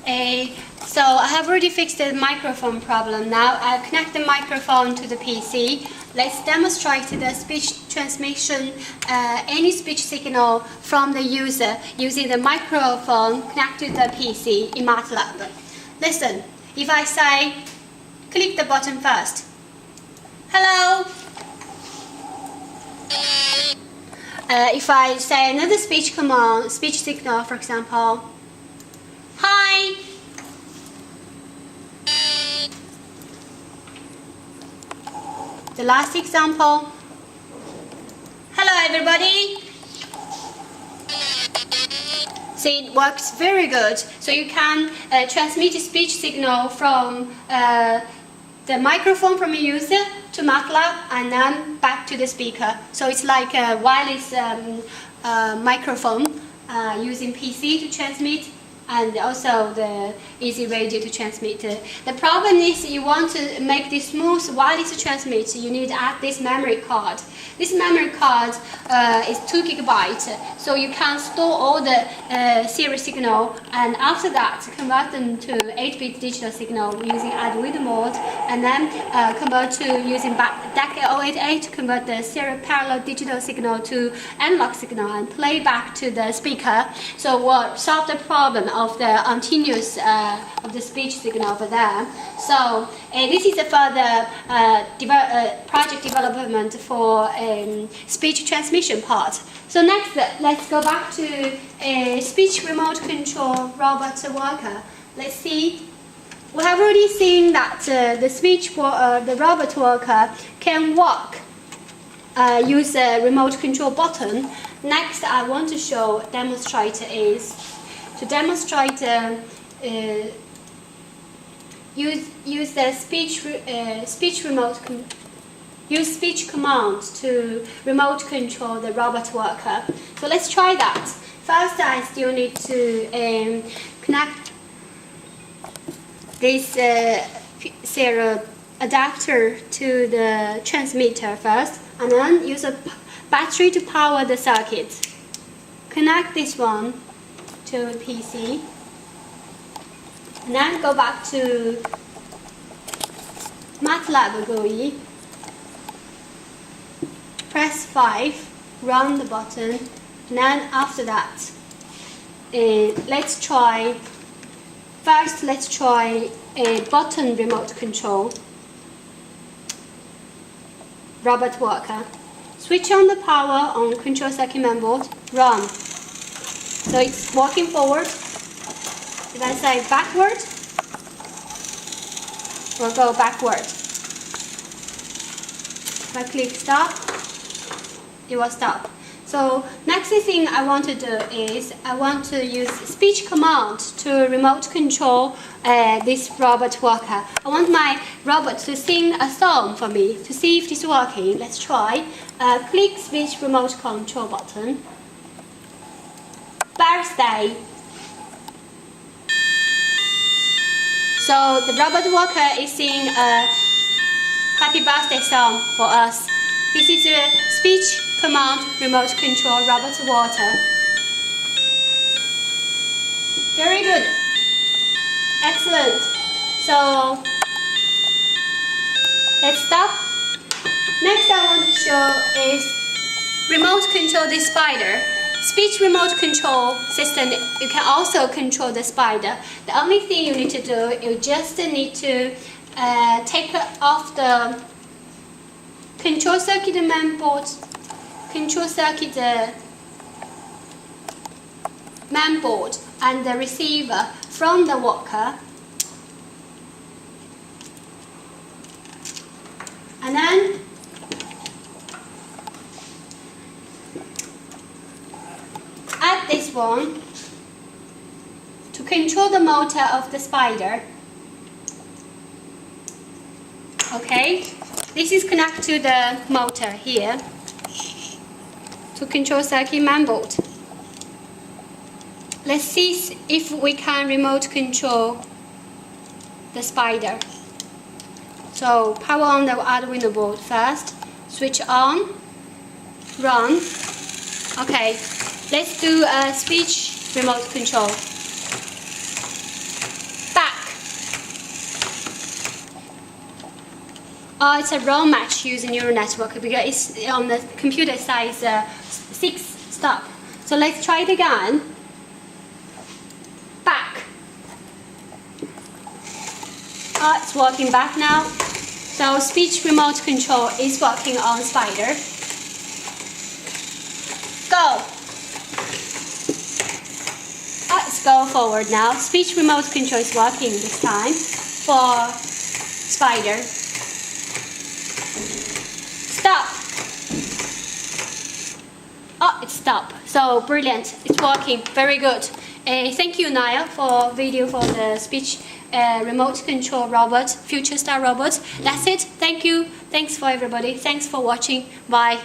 So I have already fixed the microphone problem. Now I'll connect the microphone to the PC. Let's demonstrate the speech transmission, any speech signal from the user using the microphone connected to the PC in MATLAB. Listen, if I say, click the button first. Hello. If I say another speech command, speech signal, for example, hi. The last example, hello everybody. See, it works very good. So you can transmit a speech signal from the microphone from a user to MATLAB and then back to the speaker. So it's like a wireless microphone using PC to transmit, and also the easy radio to transmit. The problem is you want to make this smooth wireless transmit, you need to add this memory card. This memory card is 2 GB, so you can store all the serial signal, and after that convert them to 8-bit digital signal using Arduino mode, and then convert to using DAC 088 to convert the serial parallel digital signal to analog signal and play back to the speaker. So we'll solve the problem of the continuous of the speech signal over there. So this is a further project development for speech transmission part. So next, let's go back to a speech remote control robot worker. Let's see. We have already seen that the robot worker can walk, use a remote control button. Next, I want to demonstrate is to demonstrate use the speech command to remote control the robot worker. So let's try that. First, I still need to connect this serial adapter to the transmitter first, and then use a battery to power the circuit. Connect this one to a PC, and then go back to MATLAB GUI. Press 5, run the button, and then after that, let's try a button remote control robot worker. Switch on the power on control circuit mainboard, run. So it's walking forward. If I say backward, we'll go backward. If I click stop, it will stop. So next thing I want to do is I want to use speech command to remote control this robot worker. I want my robot to sing a song for me to see if it's working. Let's try. Click speech remote control button. Birthday. So the robot worker is singing a happy birthday song for us. This is a speech command remote control robot water. Very good. Excellent. So let's stop. Next I want to show is remote control the spider. Speech remote control system, you can also control the spider. The only thing you need to do, you just need to take off the control circuit mainboard, mainboard and the receiver from the walker, and then add this one to control the motor of the spider. Okay, this is connected to the motor here to control circuit mainboard. Let's see if we can remote control the spider. So power on the Arduino board first, switch on, run. Okay, let's do a speech remote control. It's a raw match using neural network because it's on the computer size 6 stop. So let's try it again. Back. It's working back now. So speech remote control is working on Spider. Go. Let's go forward now. Speech remote control is working this time for Spider. Stop. It stopped. So brilliant. It's working. Very good. Thank you, Naya, for video for the speech remote control robot, Future Star robot. That's it. Thank you. Thanks for everybody. Thanks for watching. Bye.